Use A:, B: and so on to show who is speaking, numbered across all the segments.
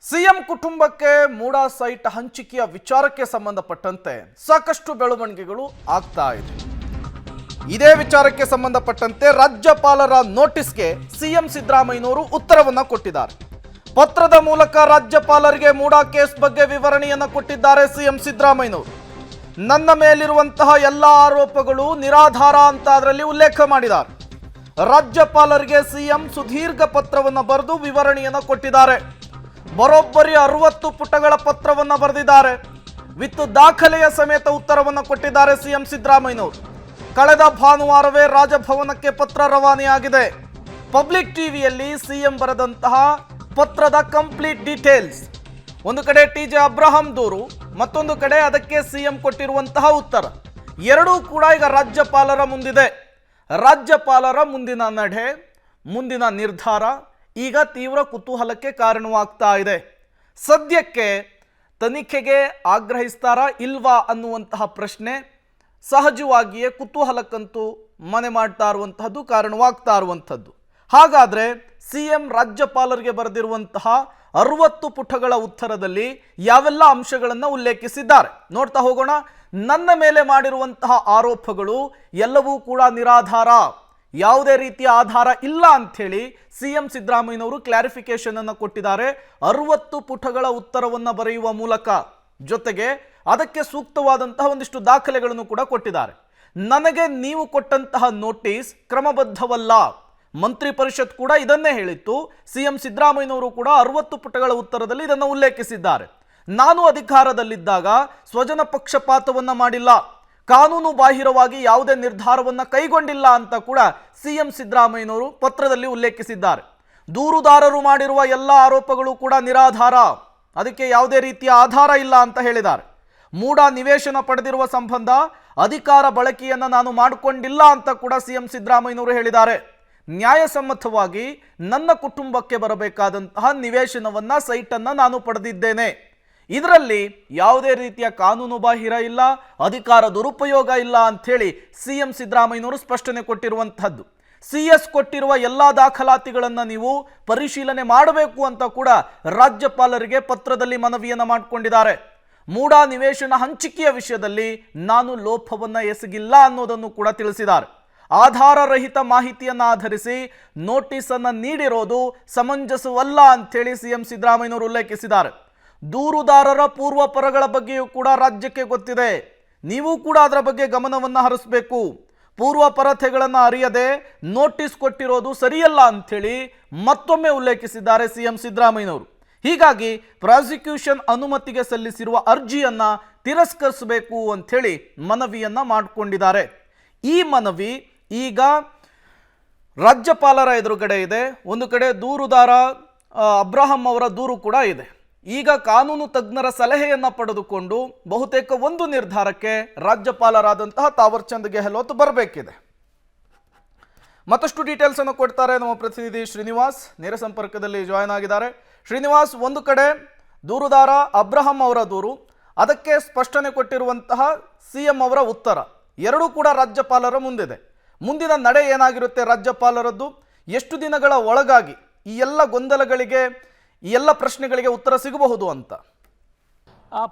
A: CM ಕುಟುಂಬಕ್ಕೆ MUDA site ಹಂಚಿಕೆಯ ವಿಚಾರಕ್ಕೆ ಸಂಬಂಧಪಟ್ಟಂತೆ ಸಾಕಷ್ಟು ಬೆಳವಣಿಗೆಗಳು ಆಗ್ತಾ ಇದೆ. ಇದೇ ವಿಚಾರಕ್ಕೆ ಸಂಬಂಧಪಟ್ಟಂತೆ ರಾಜ್ಯಪಾಲರ ನೋಟಿಸ್ಗೆ ಸಿಎಂ ಸಿದ್ದರಾಮಯ್ಯನವರು ಉತ್ತರವನ್ನ ಕೊಟ್ಟಿದ್ದಾರೆ. ಪತ್ರದ ಮೂಲಕ ರಾಜ್ಯಪಾಲರಿಗೆ ಮೂಡಾ ಕೇಸ್ ಬಗ್ಗೆ ವಿವರಣೆಯನ್ನು ಕೊಟ್ಟಿದ್ದಾರೆ ಸಿಎಂ ಸಿದ್ದರಾಮಯ್ಯನವರು. ನನ್ನ ಮೇಲಿರುವಂತಹ ಎಲ್ಲ ಆರೋಪಗಳು ನಿರಾಧಾರ ಅಂತ ಅದರಲ್ಲಿ ಉಲ್ಲೇಖ ಮಾಡಿದ್ದಾರೆ. ರಾಜ್ಯಪಾಲರಿಗೆ ಸಿಎಂ ಸುದೀರ್ಘ ಪತ್ರವನ್ನು ಬರೆದು ವಿವರಣೆಯನ್ನು ಕೊಟ್ಟಿದ್ದಾರೆ. ಬರೋಬ್ಬರಿ 60 ಪುಟಗಳ ಪತ್ರವನ್ನು ಬರೆದಿದ್ದಾರೆ. ವಿತ್ ದಾಖಲೆಯ ಸಮೇತ ಉತ್ತರವನ್ನು ಕೊಟ್ಟಿದ್ದಾರೆ ಸಿಎಂ ಸಿದ್ದರಾಮಯ್ಯನವರು. ಕಳೆದ ಭಾನುವಾರವೇ ರಾಜಭವನಕ್ಕೆ ಪತ್ರ ರವಾನೆಯಾಗಿದೆ. ಪಬ್ಲಿಕ್ ಟಿವಿಯಲ್ಲಿ ಸಿಎಂ ಬರೆದಂತಹ ಪತ್ರದ ಕಂಪ್ಲೀಟ್ ಡೀಟೇಲ್ಸ್, ಒಂದು ಕಡೆ ಟಿಜೆ ಅಬ್ರಹಾಂ ದೂರು, ಮತ್ತೊಂದು ಕಡೆ ಅದಕ್ಕೆ ಸಿಎಂ ಕೊಟ್ಟಿರುವಂತಹ ಉತ್ತರ, ಎರಡೂ ಕೂಡ ಈಗ ರಾಜ್ಯಪಾಲರ ಮುಂದಿದೆ. ರಾಜ್ಯಪಾಲರ ಮುಂದಿನ ನಡೆ, ಮುಂದಿನ ನಿರ್ಧಾರ ಈಗ ತೀವ್ರ ಕುತೂಹಲಕ್ಕೆ ಕಾರಣವಾಗ್ತಾ ಇದೆ. ಸದ್ಯಕ್ಕೆ ತನಿಖೆಗೆ ಆಗ್ರಹಿಸ್ತಾರಾ ಇಲ್ವಾ ಅನ್ನುವಂತಹ ಪ್ರಶ್ನೆ ಸಹಜವಾಗಿಯೇ ಕುತೂಹಲಕ್ಕಂತೂ ಮನೆ ಮಾಡ್ತಾ ಇರುವಂತಹದ್ದು, ಕಾರಣವಾಗ್ತಾ ಇರುವಂಥದ್ದು. ಹಾಗಾದರೆ ಸಿಎಂ ರಾಜ್ಯಪಾಲರಿಗೆ ಬರೆದಿರುವಂತಹ 60 ಪುಟಗಳ ಉತ್ತರದಲ್ಲಿ ಯಾವೆಲ್ಲ ಅಂಶಗಳನ್ನು ಉಲ್ಲೇಖಿಸಿದ್ದಾರೆ ನೋಡ್ತಾ ಹೋಗೋಣ. ನನ್ನ ಮೇಲೆ ಮಾಡಿರುವಂತಹ ಆರೋಪಗಳು ಎಲ್ಲವೂ ಕೂಡ ನಿರಾಧಾರ, ಯಾವುದೇ ರೀತಿಯ ಆಧಾರ ಇಲ್ಲ ಅಂಥೇಳಿ ಸಿಎಂ ಸಿದ್ದರಾಮಯ್ಯನವರು ಕ್ಲಾರಿಫಿಕೇಶನ್ ಅನ್ನು ಕೊಟ್ಟಿದ್ದಾರೆ 60 ಪುಟಗಳ ಉತ್ತರವನ್ನು ಬರೆಯುವ ಮೂಲಕ. ಜೊತೆಗೆ ಅದಕ್ಕೆ ಸೂಕ್ತವಾದಂತಹ ಒಂದಿಷ್ಟು ದಾಖಲೆಗಳನ್ನು ಕೂಡ ಕೊಟ್ಟಿದ್ದಾರೆ. ನನಗೆ ನೀವು ಕೊಟ್ಟಂತಹ ನೋಟಿಸ್ ಕ್ರಮಬದ್ಧವಲ್ಲ, ಮಂತ್ರಿ ಪರಿಷತ್ ಕೂಡ ಇದನ್ನೇ ಹೇಳಿತ್ತು. ಸಿಎಂ ಸಿದ್ದರಾಮಯ್ಯನವರು ಕೂಡ 60 ಪುಟಗಳ ಉತ್ತರದಲ್ಲಿ ಇದನ್ನು ಉಲ್ಲೇಖಿಸಿದ್ದಾರೆ. ನಾನು ಅಧಿಕಾರದಲ್ಲಿದ್ದಾಗ ಸ್ವಜನ ಪಕ್ಷಪಾತವನ್ನ ಮಾಡಿಲ್ಲ, ಕಾನೂನು ಬಾಹಿರವಾಗಿ ಯಾವುದೇ ನಿರ್ಧಾರವನ್ನು ಕೈಗೊಂಡಿಲ್ಲ ಅಂತ ಕೂಡ ಸಿಎಂ ಸಿದ್ದರಾಮಯ್ಯನವರು ಪತ್ರದಲ್ಲಿ ಉಲ್ಲೇಖಿಸಿದ್ದಾರೆ. ದೂರುದಾರರು ಮಾಡಿರುವ ಎಲ್ಲ ಆರೋಪಗಳು ಕೂಡ ನಿರಾಧಾರ, ಅದಕ್ಕೆ ಯಾವುದೇ ರೀತಿಯ ಆಧಾರ ಇಲ್ಲ ಅಂತ ಹೇಳಿದ್ದಾರೆ. ಮೂಡಾ ನಿವೇಶನ ಪಡೆದಿರುವ ಸಂಬಂಧ ಅಧಿಕಾರ ಬಳಕೆಯನ್ನು ನಾನು ಮಾಡಿಕೊಂಡಿಲ್ಲ ಅಂತ ಕೂಡ ಸಿಎಂ ಸಿದ್ದರಾಮಯ್ಯನವರು ಹೇಳಿದ್ದಾರೆ. ನ್ಯಾಯಸಮ್ಮತವಾಗಿ ನನ್ನ ಕುಟುಂಬಕ್ಕೆ ಬರಬೇಕಾದಂತಹ ನಿವೇಶನವನ್ನ, ಸೈಟನ್ನು ನಾನು ಪಡೆದಿದ್ದೇನೆ. ಇದರಲ್ಲಿ ಯಾವುದೇ ರೀತಿಯ ಕಾನೂನು ಬಾಹಿರ ಇಲ್ಲ, ಅಧಿಕಾರ ದುರುಪಯೋಗ ಇಲ್ಲ ಅಂಥೇಳಿ ಸಿಎಂ ಸಿದ್ದರಾಮಯ್ಯನವರು ಸ್ಪಷ್ಟನೆ ಕೊಟ್ಟಿರುವಂತಹದ್ದು. ಸಿಎಸ್ ಕೊಟ್ಟಿರುವ ಎಲ್ಲ ದಾಖಲಾತಿಗಳನ್ನು ನೀವು ಪರಿಶೀಲನೆ ಮಾಡಬೇಕು ಅಂತ ಕೂಡ ರಾಜ್ಯಪಾಲರಿಗೆ ಪತ್ರದಲ್ಲಿ ಮನವಿಯನ್ನು ಮಾಡಿಕೊಂಡಿದ್ದಾರೆ. ಮೂಡಾ ನಿವೇಶನ ಹಂಚಿಕೆಯ ವಿಷಯದಲ್ಲಿ ನಾನು ಲೋಪವನ್ನ ಎಸಗಿಲ್ಲ ಅನ್ನೋದನ್ನು ಕೂಡ ತಿಳಿಸಿದ್ದಾರೆ. ಆಧಾರರಹಿತ ಮಾಹಿತಿಯನ್ನು ಆಧರಿಸಿ ನೋಟಿಸ್ ಅನ್ನು ನೀಡಿರೋದು ಸಮಂಜಸವಲ್ಲ ಅಂಥೇಳಿ ಸಿಎಂ ಸಿದ್ದರಾಮಯ್ಯನವರು ಉಲ್ಲೇಖಿಸಿದ್ದಾರೆ. ದೂರುದಾರರ ಪೂರ್ವಪರಗಳ ಬಗ್ಗೆಯೂ ಕೂಡ ರಾಜ್ಯಕ್ಕೆ ಗೊತ್ತಿದೆ, ನೀವು ಕೂಡ ಅದರ ಬಗ್ಗೆ ಗಮನವನ್ನು ಹರಿಸಬೇಕು. ಪೂರ್ವಪರತೆಗಳನ್ನು ಅರಿಯದೆ ನೋಟಿಸ್ ಕೊಟ್ಟಿರೋದು ಸರಿಯಲ್ಲ ಅಂಥೇಳಿ ಮತ್ತೊಮ್ಮೆ ಉಲ್ಲೇಖಿಸಿದ್ದಾರೆ ಸಿಎಂ ಸಿದ್ದರಾಮಯ್ಯನವರು. ಹೀಗಾಗಿ ಪ್ರಾಸಿಕ್ಯೂಷನ್ ಅನುಮತಿಗೆ ಸಲ್ಲಿಸಿರುವ ಅರ್ಜಿಯನ್ನ ತಿರಸ್ಕರಿಸಬೇಕು ಅಂಥೇಳಿ ಮನವಿಯನ್ನ ಮಾಡಿಕೊಂಡಿದ್ದಾರೆ. ಈ ಮನವಿ ಈಗ ರಾಜ್ಯಪಾಲರ ಎದುರುಗಡೆ ಇದೆ. ಒಂದು ಕಡೆ ದೂರುದಾರ ಅಬ್ರಹಾಂ ಅವರ ದೂರು ಕೂಡ ಇದೆ. ಈಗ ಕಾನೂನು ತಜ್ಞರ ಸಲಹೆಯನ್ನ ಪಡೆದುಕೊಂಡು ಬಹುತೇಕ ಒಂದು ನಿರ್ಧಾರಕ್ಕೆ ರಾಜ್ಯಪಾಲರಾದಂತಹ ತಾವರ್ ಚಂದ್ ಗೆಹ್ಲೋಟ್ ಬರಬೇಕಿದೆ. ಮತ್ತಷ್ಟು ಡೀಟೇಲ್ಸ್ ಅನ್ನು ಕೊಡ್ತಾರೆ ನಮ್ಮ ಪ್ರತಿನಿಧಿ ಶ್ರೀನಿವಾಸ್, ನೇರ ಸಂಪರ್ಕದಲ್ಲಿ ಜಾಯ್ನ್ ಆಗಿದ್ದಾರೆ. ಶ್ರೀನಿವಾಸ್, ಒಂದು ಕಡೆ ದೂರುದಾರ ಅಬ್ರಹಾಂ ಅವರ ದೂರು, ಅದಕ್ಕೆ ಸ್ಪಷ್ಟನೆ ಕೊಟ್ಟಿರುವಂತಹ ಸಿಎಂ ಅವರ ಉತ್ತರ, ಎರಡೂ ಕೂಡ ರಾಜ್ಯಪಾಲರ ಮುಂದಿದೆ. ಮುಂದಿನ ನಡೆ ಏನಾಗಿರುತ್ತೆ ರಾಜ್ಯಪಾಲರದ್ದು? ಎಷ್ಟು ದಿನಗಳ ಒಳಗಾಗಿ ಈ ಎಲ್ಲ ಗೊಂದಲಗಳಿಗೆ, ಈ ಎಲ್ಲ ಪ್ರಶ್ನೆಗಳಿಗೆ ಉತ್ತರ ಸಿಗಬಹುದು ಅಂತ?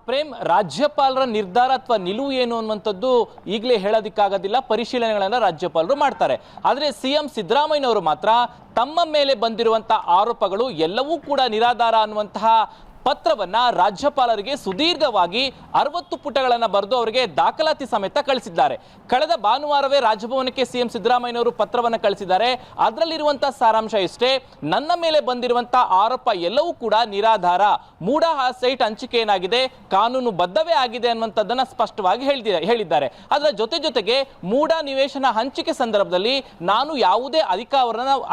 B: ಪ್ರೇಮ್, ರಾಜ್ಯಪಾಲರ ನಿರ್ಧಾರ ಅಥವಾ ನಿಲುವು ಏನು ಅನ್ನುವಂಥದ್ದು ಈಗಲೇ ಹೇಳೋದಕ್ಕಾಗೋದಿಲ್ಲ. ಪರಿಶೀಲನೆಗಳನ್ನು ರಾಜ್ಯಪಾಲರು ಮಾಡ್ತಾರೆ. ಆದರೆ ಸಿಎಂ ಸಿದ್ದರಾಮಯ್ಯನವರು ಮಾತ್ರ ತಮ್ಮ ಮೇಲೆ ಬಂದಿರುವಂತಹ ಆರೋಪಗಳು ಎಲ್ಲವೂ ಕೂಡ ನಿರಾಧಾರ ಅನ್ನುವಂತಹ ಪತ್ರವನ್ನ ರಾಜ್ಯಪಾಲರಿಗೆ ಸುದೀರ್ಘವಾಗಿ 60 ಪುಟಗಳನ್ನು ಬರೆದು ಅವರಿಗೆ ದಾಖಲಾತಿ ಸಮೇತ ಕಳಿಸಿದ್ದಾರೆ. ಕಳೆದ ಭಾನುವಾರವೇ ರಾಜಭವನಕ್ಕೆ ಸಿಎಂ ಸಿದ್ದರಾಮಯ್ಯನವರು ಪತ್ರವನ್ನು ಕಳಿಸಿದ್ದಾರೆ. ಅದರಲ್ಲಿರುವಂತಹ ಸಾರಾಂಶ ಇಷ್ಟೇ, ನನ್ನ ಮೇಲೆ ಬಂದಿರುವಂತಹ ಆರೋಪ ಎಲ್ಲವೂ ಕೂಡ ನಿರಾಧಾರ, ಮೂಡಾ ಸೈಟ್ ಹಂಚಿಕೆ ಏನಾಗಿದೆ ಕಾನೂನು ಬದ್ಧವೇ ಆಗಿದೆ ಅನ್ನುವಂಥದ್ದನ್ನ ಸ್ಪಷ್ಟವಾಗಿ ಹೇಳಿದ್ದಾರೆ. ಅದರ ಜೊತೆಗೆ ಮೂಡಾ ನಿವೇಶನ ಹಂಚಿಕೆ ಸಂದರ್ಭದಲ್ಲಿ ನಾನು ಯಾವುದೇ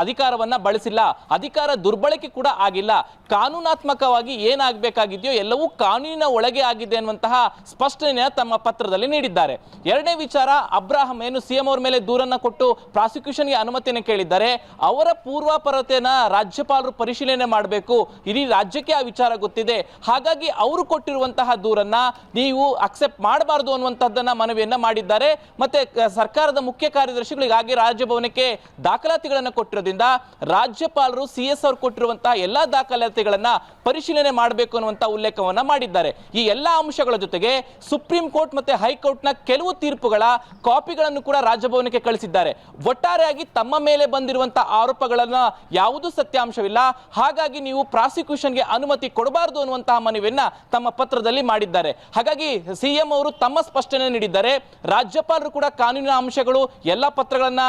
B: ಅಧಿಕಾರವನ್ನ ಬಳಸಿಲ್ಲ, ಅಧಿಕಾರ ದುರ್ಬಳಕೆ ಕೂಡ ಆಗಿಲ್ಲ, ಕಾನೂನಾತ್ಮಕವಾಗಿ ಏನಾಗಬೇಕಾಗಿದೆಯೋ ಎಲ್ಲವೂ ಕಾನೂನಿನ ಒಳಗೆ ಆಗಿದೆ ಅನ್ನುವಂತಹ ಸ್ಪಷ್ಟನೆಯ ತಮ್ಮ ಪತ್ರದಲ್ಲಿ ನೀಡಿದ್ದಾರೆ. ಎರಡನೇ ವಿಚಾರ, ಅಬ್ರಹಾಂ ಏನು ಸಿಎಂ ಅವರ ಮೇಲೆ ದೂರನ್ನ ಕೊಟ್ಟು ಪ್ರಾಸಿಕ್ಯೂಷನ್ಗೆ ಅನುಮತಿಯನ್ನು ಕೇಳಿದ್ದಾರೆ, ಅವರ ಪೂರ್ವಾಪರತೆಯನ್ನ ರಾಜ್ಯಪಾಲರು ಪರಿಶೀಲನೆ ಮಾಡಬೇಕು. ಇಡೀ ರಾಜ್ಯಕ್ಕೆ ಆ ವಿಚಾರ ಗೊತ್ತಿದೆ. ಹಾಗಾಗಿ ಅವರು ಕೊಟ್ಟಿರುವಂತಹ ದೂರನ್ನ ನೀವು ಅಕ್ಸೆಪ್ಟ್ ಮಾಡಬಾರದು ಅನ್ನುವಂಥದ್ದನ್ನ ಮನವಿಯನ್ನ ಮಾಡಿದ್ದಾರೆ. ಮತ್ತೆ ಸರ್ಕಾರದ ಮುಖ್ಯ ಕಾರ್ಯದರ್ಶಿಗಳಿಗಾಗಿ ರಾಜಭವನಕ್ಕೆ ದಾಖಲಾತಿಗಳನ್ನು ಕೊಟ್ಟಿರೋದ್ರಿಂದ ರಾಜ್ಯಪಾಲರು ಸಿಎಸ್ ಅವರು ಕೊಟ್ಟಿರುವಂತಹ ಎಲ್ಲಾ ದಾಖಲಾತಿಗಳನ್ನ ಪರಿಶೀಲನೆ ಮಾಡಬೇಕು ಅನ್ನುವಂತ ಉಲ್ಲೇಖವನ್ನ ಮಾಡಿದ್ದಾರೆ. ಈ ಎಲ್ಲಾ ಅಂಶಗಳ ಜೊತೆಗೆ ಸುಪ್ರೀಂ ಕೋರ್ಟ್ ಮತ್ತೆ ಹೈಕೋರ್ಟ್ನ ಕೆಲವು ತೀರ್ಪುಗಳ ಕಾಪಿಗಳನ್ನು ಕೂಡ ರಾಜಭವನಕ್ಕೆ ಕಳಿಸಿದ್ದಾರೆ. ಒಟ್ಟಾರೆಯಾಗಿ ತಮ್ಮ ಮೇಲೆ ಬಂದಿರುವಂತಹ ಆರೋಪಗಳನ್ನ ಯಾವುದೂ ಸತ್ಯಾಂಶವಿಲ್ಲ, ಹಾಗಾಗಿ ನೀವು ಪ್ರಾಸಿಕ್ಯೂಷನ್ಗೆ ಅನುಮತಿ ಕೊಡಬಾರದು ಅನ್ನುವಂತಹ ಮನವಿಯನ್ನ ತಮ್ಮ ಪತ್ರದಲ್ಲಿ ಮಾಡಿದ್ದಾರೆ. ಹಾಗಾಗಿ ಸಿಎಂ ಅವರು ತಮ್ಮ ಸ್ಪಷ್ಟನೆ ನೀಡಿದ್ದಾರೆ. ರಾಜ್ಯಪಾಲರು ಕೂಡ ಕಾನೂನಿನ ಅಂಶಗಳು ಎಲ್ಲ ಪತ್ರಗಳನ್ನ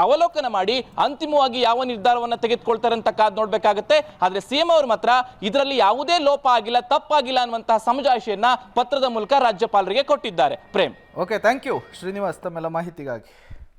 B: ಅವಲೋಕನ ಮಾಡಿ ಅಂತಿಮವಾಗಿ ಯಾವ ನಿರ್ಧಾರವನ್ನ ತೆಗೆದುಕೊಳ್ತಾರೆ ಅಂತ ಕಾದ್ ನೋಡ್ಬೇಕಾಗತ್ತೆ. ಆದ್ರೆ ಸಿಎಂ ಅವರು ಮಾತ್ರ ಇದರಲ್ಲಿ ಯಾವುದೇ ಲೋಪ ಆಗಿಲ್ಲ, ತಪ್ಪಾಗಿಲ್ಲ ಅನ್ನುವಂತಹ ಸಮಜಾಯಿಷಿಯನ್ನ ಪತ್ರದ ಮೂಲಕ ರಾಜ್ಯಪಾಲರಿಗೆ ಕೊಟ್ಟಿದ್ದಾರೆ. Prem.
A: Okay, thank you Srinivas ತಮ್ಮೆಲ್ಲ ಮಾಹಿತಿಗಾಗಿ.